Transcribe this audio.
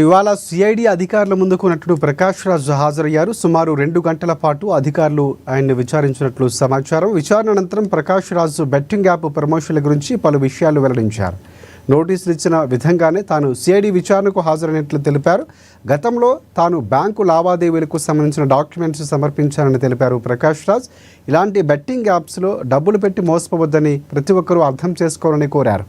ఇవాళ సిఐడి అధికారుల ముందుకు నటుడు ప్రకాష్ రాజ్ హాజరయ్యారు. సుమారు 2 గంటల పాటు అధికారులు ఆయన్ని విచారించినట్లు సమాచారం. విచారణ అనంతరం ప్రకాష్ రాజ్ బెట్టింగ్ యాప్ ప్రమోషన్ల గురించి పలు విషయాలు వెల్లడించారు. నోటీసులు ఇచ్చిన విధంగానే తాను సిఐడి విచారణకు హాజరైనట్లు తెలిపారు. గతంలో తాను బ్యాంకు లావాదేవీలకు సంబంధించిన డాక్యుమెంట్స్ సమర్పించానని తెలిపారు ప్రకాష్ రాజ్. ఇలాంటి బెట్టింగ్ యాప్స్లో డబ్బులు పెట్టి మోసపోవద్దని ప్రతి ఒక్కరూ అర్థం చేసుకోవాలని కోరారు.